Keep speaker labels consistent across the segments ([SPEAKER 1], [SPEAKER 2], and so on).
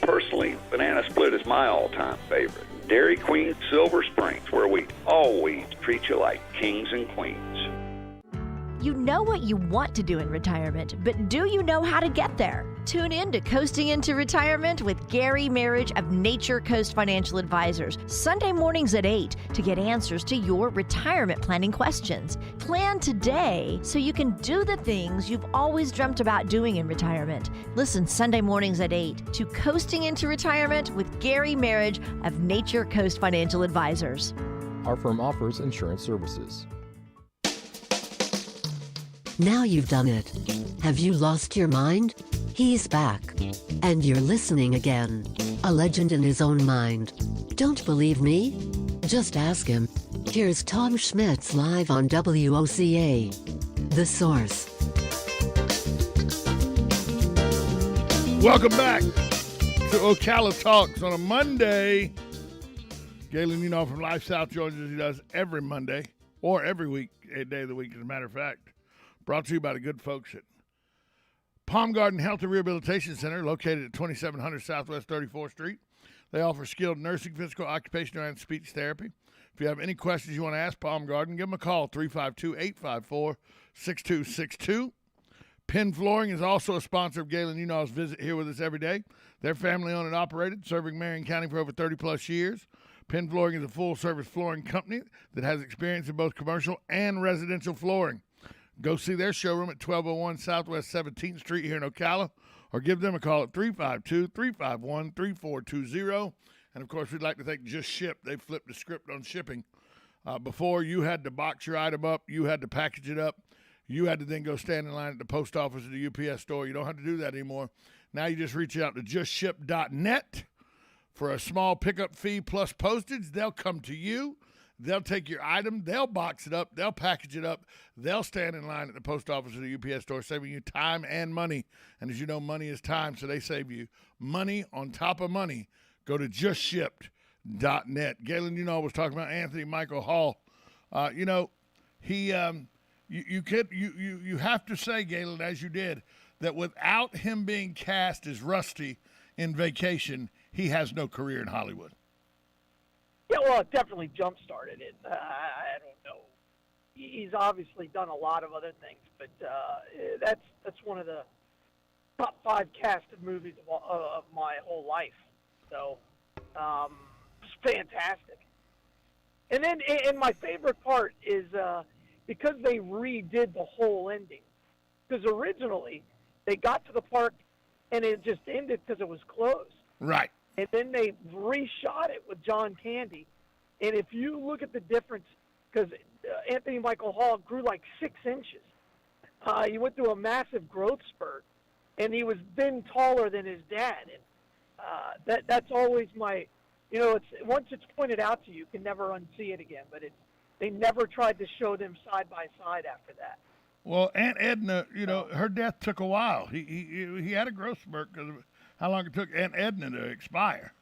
[SPEAKER 1] Personally, Banana Split is my all-time favorite. Dairy Queen Silver Springs, where we always treat you like kings and queens.
[SPEAKER 2] You know what you want to do in retirement, but do you know how to get there? Tune in to Coasting into Retirement with Gary Marriage of Nature Coast Financial Advisors, Sunday mornings at 8 to get answers to your retirement planning questions. Plan today so you can do the things you've always dreamt about doing in retirement. Listen Sunday mornings at 8 to Coasting into Retirement with Gary Marriage of Nature Coast Financial Advisors.
[SPEAKER 3] Our firm offers insurance services.
[SPEAKER 4] Now you've done it. Have you lost your mind? He's back. And you're listening again. A legend in his own mind. Don't believe me? Just ask him. Here's Tom Schmitz live on WOCA. The Source.
[SPEAKER 5] Welcome back to Ocala Talks on a Monday. Galen, you know, from Life South joins us. He does every Monday, or every week, a day of the week, as a matter of fact. Brought to you by the good folks at Palm Garden Health and Rehabilitation Center, located at 2700 Southwest 34th Street. They offer skilled nursing, physical, occupational, and speech therapy. If you have any questions you want to ask Palm Garden, give them a call, 352-854-6262. Penn Flooring is also a sponsor of Galen Unall's visit here with us every day. They're family-owned and operated, serving Marion County for over 30-plus years. Penn Flooring is a full-service flooring company that has experience in both commercial and residential flooring. Go see their showroom at 1201 Southwest 17th Street here in Ocala, or give them a call at 352-351-3420. And, of course, we'd like to thank Just Ship. They flipped the script on shipping. Before, you had to box your item up. You had to package it up. You had to then go stand in line at the post office or the UPS store. You don't have to do that anymore. Now you just reach out to justship.net for a small pickup fee plus postage. They'll come to you. They'll take your item, they'll box it up, they'll package it up, they'll stand in line at the post office or the UPS store, saving you time and money. And as you know, money is time, so they save you money on top of money. Go to justshipped.net. Galen, you know, I was talking about Anthony Michael Hall. You know, he you have to say, Galen, as you did, that without him being cast as Rusty in Vacation, he has no career in Hollywood.
[SPEAKER 6] Yeah, well, it definitely jump-started it. I don't know. He's obviously done a lot of other things, but that's one of the top 5 casted movies of my whole life. So, it's fantastic. And then, and my favorite part is because they redid the whole ending. Because originally, they got to the park, and it just ended because it was closed.
[SPEAKER 5] Right.
[SPEAKER 6] And then they reshot it with John Candy. And if you look at the difference, because Anthony Michael Hall grew like 6 inches. He went through a massive growth spurt, and he was then taller than his dad. And that's always my, you know, it's once it's pointed out to you, you can never unsee it again. But they never tried to show them side by side after that.
[SPEAKER 5] Well, Aunt Edna, you know, her death took a while. He had a growth spurt because of how long it took Aunt Edna to expire.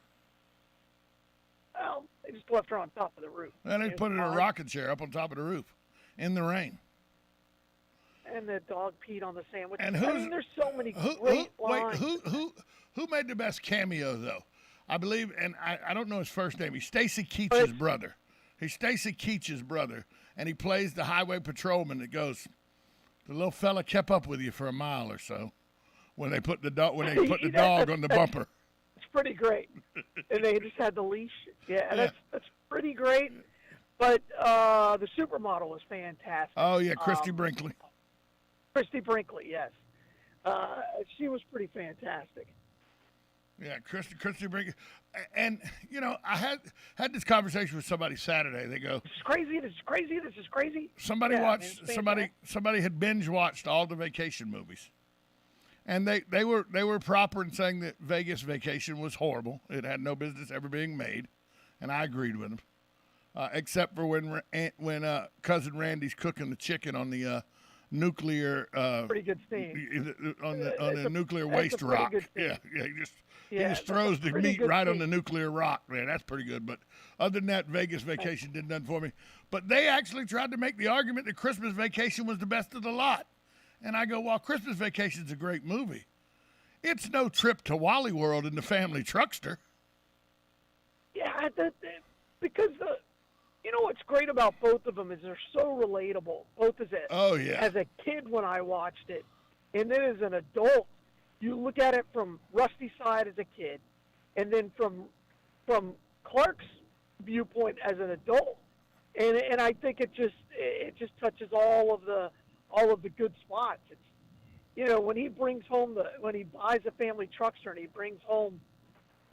[SPEAKER 6] Well, they just left her on top of the roof.
[SPEAKER 5] And they put her in a rocking chair up on top of the roof in the rain.
[SPEAKER 6] And the dog peed on the sandwich.
[SPEAKER 5] And
[SPEAKER 6] I mean, there's so many great lines.
[SPEAKER 5] Wait, who made the best cameo, though? I believe, and I don't know his first name. He's Stacy Keach's brother. He's Stacy Keach's brother, and he plays the highway patrolman that goes, the little fella kept up with you for a mile or so. When they put the dog on the bumper,
[SPEAKER 6] it's pretty great, and they just had the leash. Yeah, that's pretty great. But the supermodel was fantastic.
[SPEAKER 5] Oh yeah, Christy Brinkley.
[SPEAKER 6] Christy Brinkley, yes, she was pretty fantastic.
[SPEAKER 5] Yeah, Christy Brinkley, and you know, I had this conversation with somebody Saturday. They go,
[SPEAKER 6] "This is crazy. This is crazy. This is crazy."
[SPEAKER 5] Somebody somebody had binge watched all the Vacation movies. And they were proper in saying that Vegas Vacation was horrible. It had no business ever being made, and I agreed with them, except for when cousin Randy's cooking the chicken on the nuclear.
[SPEAKER 6] Pretty good scene.
[SPEAKER 5] On the nuclear waste rock. Yeah, he just throws the meat right on the nuclear rock. Man, that's pretty good. But other than that, Vegas Vacation did nothing for me. But they actually tried to make the argument that Christmas Vacation was the best of the lot. And I go, well, Christmas Vacation's a great movie. It's no trip to Wally World in the family truckster.
[SPEAKER 6] Yeah, because you know what's great about both of them is they're so relatable. Both as a kid when I watched it, and then as an adult, you look at it from Rusty's side as a kid, and then from Clark's viewpoint as an adult, and I think it just touches all of the good spots. It's, you know, when he buys a family truckster and he brings home,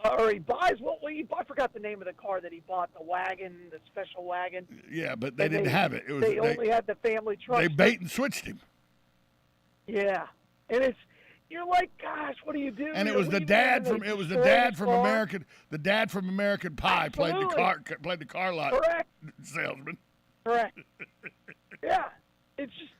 [SPEAKER 6] or he buys I forgot the name of the car that he bought, the wagon, the special wagon.
[SPEAKER 5] Yeah, but they didn't have it.
[SPEAKER 6] They only had the family truckster.
[SPEAKER 5] They bait and switched him.
[SPEAKER 6] Yeah, and you're like, gosh, what do you do?
[SPEAKER 5] And it was the dad from American Pie.
[SPEAKER 6] Absolutely.
[SPEAKER 5] played the car lot
[SPEAKER 6] Correct.
[SPEAKER 5] salesman.
[SPEAKER 6] Correct. Yeah, it's just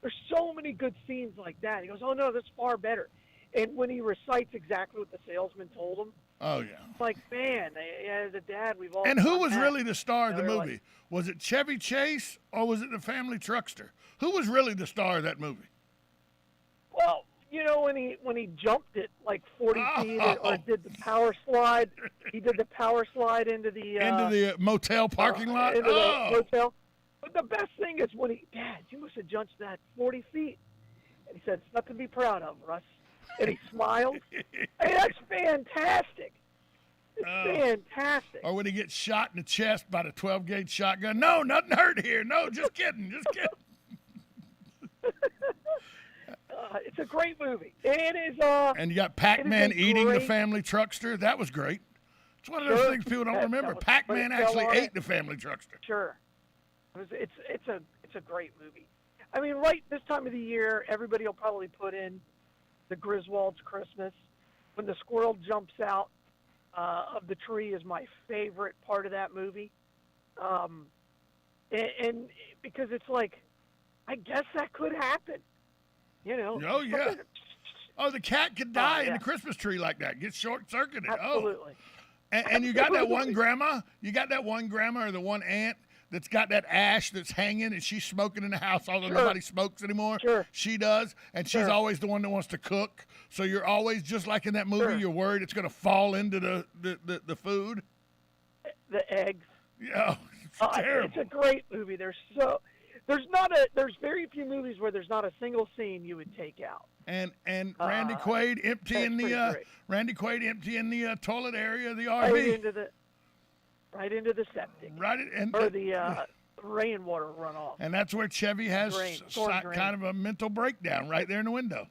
[SPEAKER 6] there's so many good scenes like that. He goes, oh no, that's far better. And when he recites exactly what the salesman told him,
[SPEAKER 5] oh yeah,
[SPEAKER 6] it's like, man, as a dad, we've all.
[SPEAKER 5] And who was really the star of the movie?
[SPEAKER 6] Like,
[SPEAKER 5] Was it Chevy Chase or was it the family truckster? Who was really the star of that movie?
[SPEAKER 6] Well, you know, when he jumped it like 40 feet or did the power slide, he did the power slide into the
[SPEAKER 5] motel parking lot.
[SPEAKER 6] Into the motel. But the best thing is when Dad, you must have jumped that 40 feet. And he said, it's nothing to be proud of, Russ. And he smiled. Hey, that's fantastic. It's fantastic.
[SPEAKER 5] Or when he gets shot in the chest by the 12-gauge shotgun. No, nothing hurt here. No, just kidding. Just kidding.
[SPEAKER 6] It's a great movie. It is.
[SPEAKER 5] And you got Pac-Man eating the family truckster. That was great. It's one of those things people don't remember. Pac-Man actually ate the family truckster.
[SPEAKER 6] Sure. It's a great movie. I mean, right this time of the year, everybody will probably put in the Griswold's Christmas. When the squirrel jumps out of the tree is my favorite part of that movie. And because it's like, I guess that could happen. You know?
[SPEAKER 5] Oh, yeah. Oh, the cat could die in the Christmas tree like that. Get short-circuited.
[SPEAKER 6] Absolutely.
[SPEAKER 5] Oh. And you got that one grandma. You got that one grandma or the one aunt that's got that ash that's hanging and she's smoking in the house, although nobody smokes anymore.
[SPEAKER 6] Sure.
[SPEAKER 5] She does. And she's always the one that wants to cook. So you're always, just like in that movie, you're worried it's going to fall into the food.
[SPEAKER 6] The eggs.
[SPEAKER 5] Yeah. It's terrible.
[SPEAKER 6] It's a great movie. There's very few movies where there's not a single scene you would take out.
[SPEAKER 5] And Randy Quaid emptying the toilet area of the RV.
[SPEAKER 6] Right into the septic.
[SPEAKER 5] Or
[SPEAKER 6] the rainwater runoff.
[SPEAKER 5] And that's where Chevy has kind of a mental breakdown right there in the window.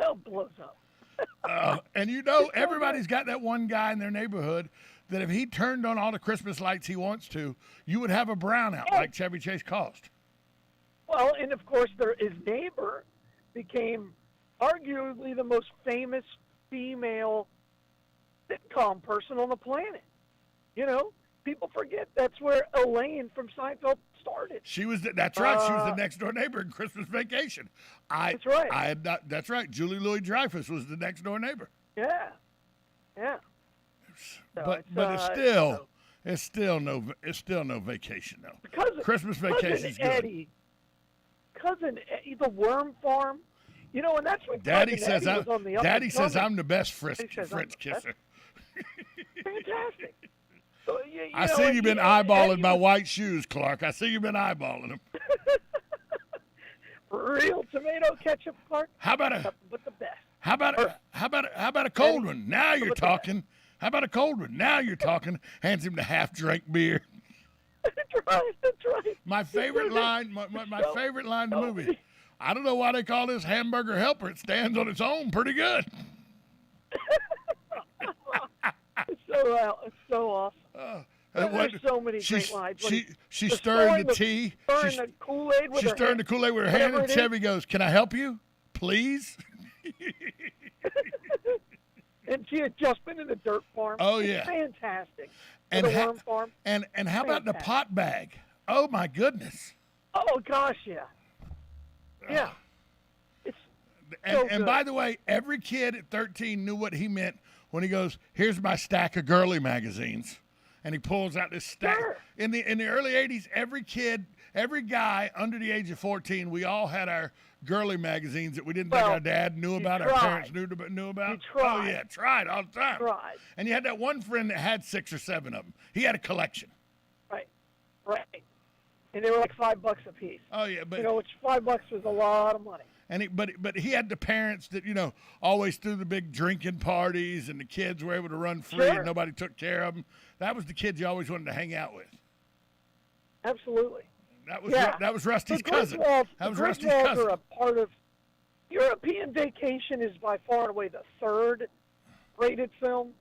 [SPEAKER 6] Hell blows up.
[SPEAKER 5] And you know, everybody's got that one guy in their neighborhood that if he turned on all the Christmas lights he wants to, you would have a brownout like Chevy Chase caused.
[SPEAKER 6] Well, and of course, his neighbor became arguably the most famous female sitcom person on the planet. You know, people forget that's where Elaine from Seinfeld started.
[SPEAKER 5] That's right. She was the next door neighbor in Christmas Vacation.
[SPEAKER 6] That's right.
[SPEAKER 5] That's right. Julie Louis-Dreyfus was the next door neighbor.
[SPEAKER 6] Yeah. So
[SPEAKER 5] it's still no vacation though. Christmas Vacation is good.
[SPEAKER 6] Cousin Eddie, the Worm Farm. You know, and that's what
[SPEAKER 5] Daddy says. I'm the best French kisser.
[SPEAKER 6] Fantastic. So,
[SPEAKER 5] I see you've been eyeballing my white shoes, Clark. I see you've been eyeballing them.
[SPEAKER 6] Real tomato ketchup, Clark.
[SPEAKER 5] How about
[SPEAKER 6] the best.
[SPEAKER 5] How about a cold one? Now you're talking. How about a cold one? Now you're talking. Hands him the half-drink beer.
[SPEAKER 6] That's right.
[SPEAKER 5] My favorite line. My favorite line in the movie. I don't know why they call this hamburger helper. It stands on its own pretty good.
[SPEAKER 6] It's so awesome. There's so many great lines.
[SPEAKER 5] She's stirring the tea.
[SPEAKER 6] She's stirring the Kool-Aid with
[SPEAKER 5] her hand, and Chevy goes, "Can I help you, please?"
[SPEAKER 6] And she had just been in the dirt farm.
[SPEAKER 5] Oh yeah,
[SPEAKER 6] it's fantastic.
[SPEAKER 5] And
[SPEAKER 6] the worm farm.
[SPEAKER 5] And how about the pot bag? Oh my goodness.
[SPEAKER 6] Oh gosh, yeah. Yeah.
[SPEAKER 5] And by the way, every kid at 13 knew what he meant when he goes, "Here's my stack of girly magazines." and he pulls out this stack.
[SPEAKER 6] Sure.
[SPEAKER 5] In the early 80s, every guy under the age of 14, we all had our girly magazines that we didn't think our dad knew about, our parents knew about.
[SPEAKER 6] You tried.
[SPEAKER 5] Oh, yeah, tried all the time.
[SPEAKER 6] Tried.
[SPEAKER 5] And you had that one friend that had 6 or 7 of them. He had a collection.
[SPEAKER 6] Right. And they were like $5 a piece.
[SPEAKER 5] Oh, yeah. But,
[SPEAKER 6] which $5 was a lot of money.
[SPEAKER 5] And but he had the parents that, always threw the big drinking parties, and the kids were able to run free and nobody took care of them. That was the kids you always wanted to hang out with.
[SPEAKER 6] Absolutely.
[SPEAKER 5] That was Rusty's cousin. That was Rusty's cousin.
[SPEAKER 6] Are a part of European Vacation is by far and away the 3rd rated film.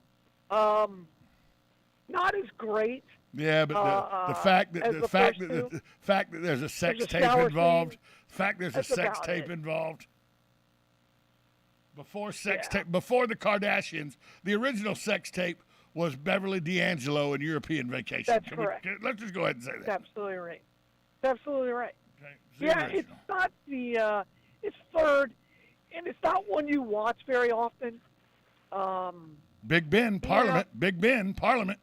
[SPEAKER 6] Not as great.
[SPEAKER 5] Yeah, but the fact that there's a sex tape involved, involved. Before before the Kardashians, the original sex tape was Beverly D'Angelo in European Vacation.
[SPEAKER 6] That's correct.
[SPEAKER 5] Let's just go ahead and say that.
[SPEAKER 6] Absolutely right. Absolutely right.
[SPEAKER 5] Okay.
[SPEAKER 6] It's not it's 3rd, and it's not one you watch very often.
[SPEAKER 5] Big Ben, Parliament. Big Ben, Parliament.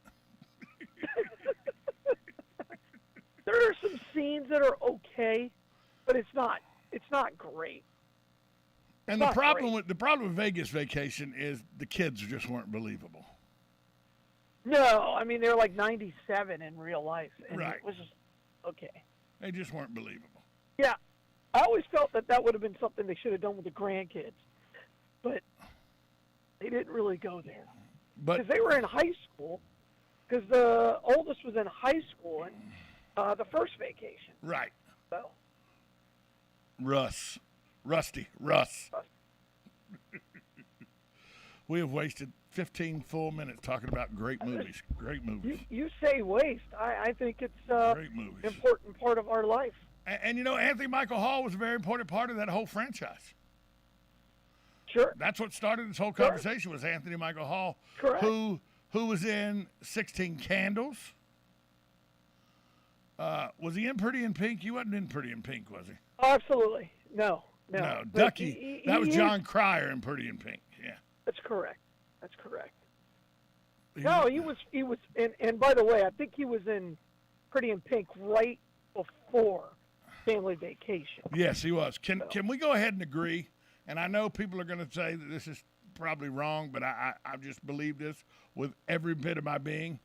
[SPEAKER 6] There are some scenes that are okay, but it's not great.
[SPEAKER 5] And the problem with Vegas Vacation is the kids just weren't believable.
[SPEAKER 6] No, I mean they're like 97 in real life, and
[SPEAKER 5] right.
[SPEAKER 6] It was just okay.
[SPEAKER 5] They just weren't believable.
[SPEAKER 6] Yeah, I always felt that would have been something they should have done with the grandkids, but they didn't really go there because they were in high school. Because the oldest was in high school and the first vacation.
[SPEAKER 5] Right.
[SPEAKER 6] So.
[SPEAKER 5] Rusty. We have wasted 15 full minutes talking about great movies. Great movies.
[SPEAKER 6] You say waste. I think it's
[SPEAKER 5] great movies.
[SPEAKER 6] Important part of our life.
[SPEAKER 5] And Anthony Michael Hall was a very important part of that whole franchise.
[SPEAKER 6] Sure.
[SPEAKER 5] That's what started this whole conversation was Anthony Michael Hall,
[SPEAKER 6] correct.
[SPEAKER 5] who was in 16 Candles. Was he in Pretty in Pink? He wasn't in Pretty in Pink, was he?
[SPEAKER 6] Oh, absolutely. No.
[SPEAKER 5] Ducky. That was John Cryer in Pretty in Pink. Yeah.
[SPEAKER 6] That's correct. No, he was and by the way, I think he was in Pretty in Pink right before Family Vacation.
[SPEAKER 5] Yes, he was. Can we go ahead and agree? And I know people are going to say that this is probably wrong, but I just believe this with every bit of my being.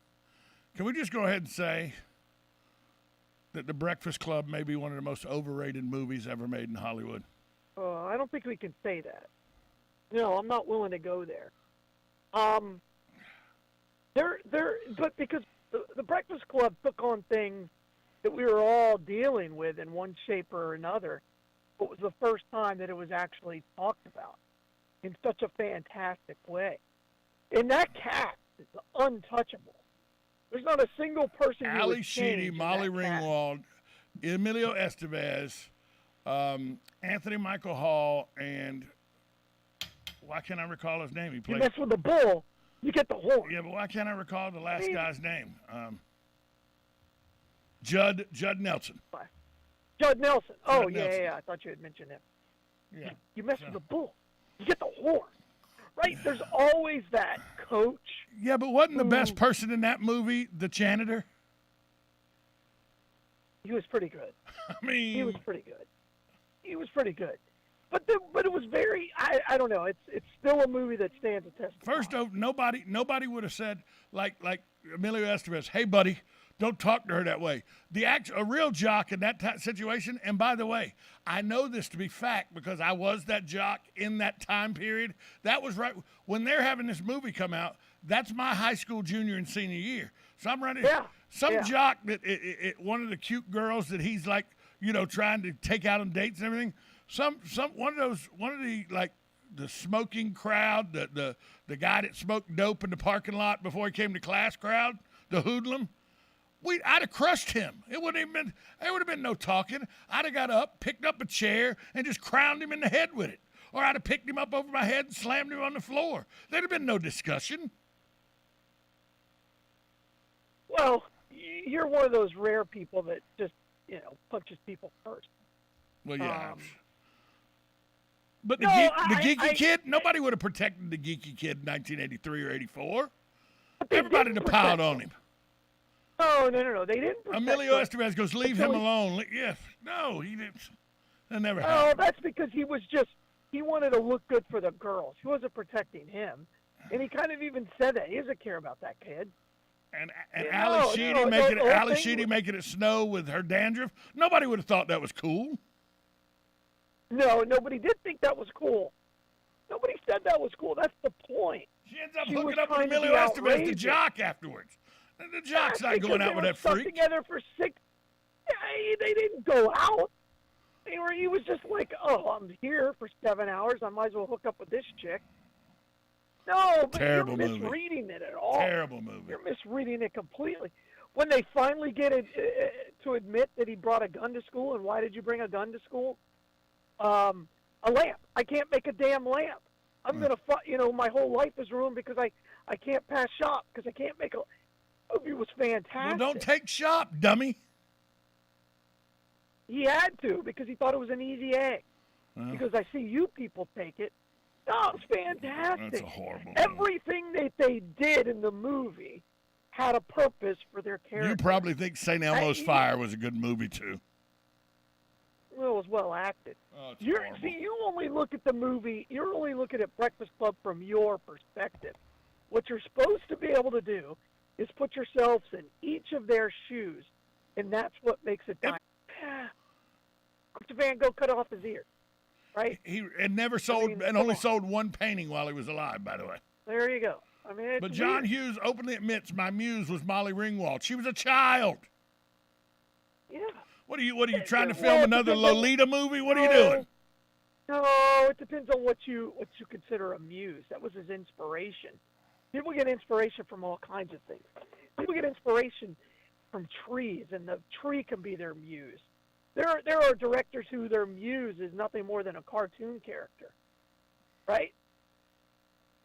[SPEAKER 5] Can we just go ahead and say that The Breakfast Club may be one of the most overrated movies ever made in Hollywood?
[SPEAKER 6] I don't think we can say that. No, I'm not willing to go there. But because the Breakfast Club took on things that we were all dealing with in one shape or another. It was the first time that it was actually talked about in such a fantastic way. And that cast is untouchable. There's not a single person who
[SPEAKER 5] Ali
[SPEAKER 6] would
[SPEAKER 5] Sheedy,
[SPEAKER 6] change
[SPEAKER 5] Molly
[SPEAKER 6] in that cast.
[SPEAKER 5] Ringwald, Emilio Estevez, Anthony Michael Hall, and why can't I recall his name? He
[SPEAKER 6] You
[SPEAKER 5] played.
[SPEAKER 6] mess with the bull, you get the horn.
[SPEAKER 5] Yeah, but why can't I recall the last guy's name? Judd Nelson.
[SPEAKER 6] Judd Nelson. Oh,
[SPEAKER 5] Judd Nelson.
[SPEAKER 6] yeah. I thought you had mentioned him.
[SPEAKER 5] Yeah.
[SPEAKER 6] You mess with the bull, you get the horn. Right? There's always that coach.
[SPEAKER 5] Yeah, but wasn't the best person in that movie the janitor?
[SPEAKER 6] He was pretty good.
[SPEAKER 5] I mean,
[SPEAKER 6] He was pretty good. But it was very. I don't know. It's still a movie that stands the test.
[SPEAKER 5] First off, nobody would have said like Emilio Estevez, "Hey, buddy, don't talk to her that way." A real jock in that situation. And by the way, I know this to be fact because I was that jock in that time period. That was right when they're having this movie come out. That's my high school junior and senior year. So I'm running jock that one of the cute girls that he's like, trying to take out on dates and everything. One of the smoking crowd, the guy that smoked dope in the parking lot before he came to class crowd, the hoodlum. I'd have crushed him. There would have been no talking. I'd have got up, picked up a chair, and just crowned him in the head with it. Or I'd have picked him up over my head and slammed him on the floor. There'd have been no discussion.
[SPEAKER 6] Well, you're one of those rare people that just, punches people first.
[SPEAKER 5] Well, yeah. But the geeky kid, nobody would have protected the geeky kid in 1983 or 84. Everybody would have piled on him.
[SPEAKER 6] No. They didn't protect
[SPEAKER 5] Emilio
[SPEAKER 6] her
[SPEAKER 5] Estevez goes, leave
[SPEAKER 6] until
[SPEAKER 5] him
[SPEAKER 6] he-
[SPEAKER 5] alone. Yes. No, he didn't. That never
[SPEAKER 6] Oh,
[SPEAKER 5] happened.
[SPEAKER 6] that's because he wanted to look good for the girls. He wasn't protecting him. And he kind of even said that. He doesn't care about that kid.
[SPEAKER 5] And
[SPEAKER 6] No,
[SPEAKER 5] Ali Sheedy
[SPEAKER 6] no,
[SPEAKER 5] making
[SPEAKER 6] the whole
[SPEAKER 5] Ali
[SPEAKER 6] thing
[SPEAKER 5] Sheedy
[SPEAKER 6] was-
[SPEAKER 5] making it snow with her dandruff. Nobody would have thought that was cool.
[SPEAKER 6] No, nobody did think that was cool. Nobody said that was cool. That's the point.
[SPEAKER 5] She ends up
[SPEAKER 6] She
[SPEAKER 5] hooking
[SPEAKER 6] was
[SPEAKER 5] up with
[SPEAKER 6] trying to
[SPEAKER 5] Emilio
[SPEAKER 6] be
[SPEAKER 5] Estevez, the
[SPEAKER 6] outrageous.
[SPEAKER 5] jock, afterwards. And the jock's not
[SPEAKER 6] Because
[SPEAKER 5] going
[SPEAKER 6] they
[SPEAKER 5] out with
[SPEAKER 6] were
[SPEAKER 5] that
[SPEAKER 6] stuck
[SPEAKER 5] freak.
[SPEAKER 6] together for 6. They didn't go out. He was just like, oh, I'm here for 7 hours. I might as well hook up with this chick. No, but
[SPEAKER 5] Terrible
[SPEAKER 6] you're
[SPEAKER 5] movie.
[SPEAKER 6] misreading it at all.
[SPEAKER 5] Terrible movie.
[SPEAKER 6] You're misreading it completely. When they finally get it to admit that he brought a gun to school, and why did you bring a gun to school? A lamp. I can't make a damn lamp. I'm gonna, my whole life is ruined because I can't pass shop because I can't make a. The movie was fantastic.
[SPEAKER 5] Well, don't take shop, dummy.
[SPEAKER 6] He had to because he thought it was an easy egg.
[SPEAKER 5] Well,
[SPEAKER 6] Because I see you people take it. No, it's fantastic.
[SPEAKER 5] that's a horrible movie.
[SPEAKER 6] Everything that they did in the movie had a purpose for their character.
[SPEAKER 5] You probably think St. Elmo's Fire was a good movie, too.
[SPEAKER 6] Well, it was well acted.
[SPEAKER 5] Oh, it's horrible.
[SPEAKER 6] See, you only look at the movie. You're only looking at Breakfast Club from your perspective. What you're supposed to be able to do is put yourselves in each of their shoes, and that's what makes it. Mr. Van Gogh cut off his ear, right?
[SPEAKER 5] He never sold only sold one painting while he was alive, by the way.
[SPEAKER 6] There you go. I mean, it's
[SPEAKER 5] But John
[SPEAKER 6] weird.
[SPEAKER 5] Hughes openly admits my muse was Molly Ringwald. She was a child.
[SPEAKER 6] Yeah.
[SPEAKER 5] What are you trying to
[SPEAKER 6] Well,
[SPEAKER 5] film
[SPEAKER 6] it
[SPEAKER 5] another
[SPEAKER 6] depends on-
[SPEAKER 5] Lolita movie? What are you
[SPEAKER 6] No.
[SPEAKER 5] doing?
[SPEAKER 6] No, it depends on what you consider a muse. That was his inspiration. People get inspiration from all kinds of things. People get inspiration from trees, and the tree can be their muse. There are directors who their muse is nothing more than a cartoon character, right?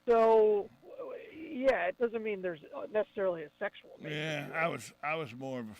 [SPEAKER 6] So, yeah, it doesn't mean there's necessarily a sexual nature.
[SPEAKER 5] Yeah,
[SPEAKER 6] to it.
[SPEAKER 5] I was more of a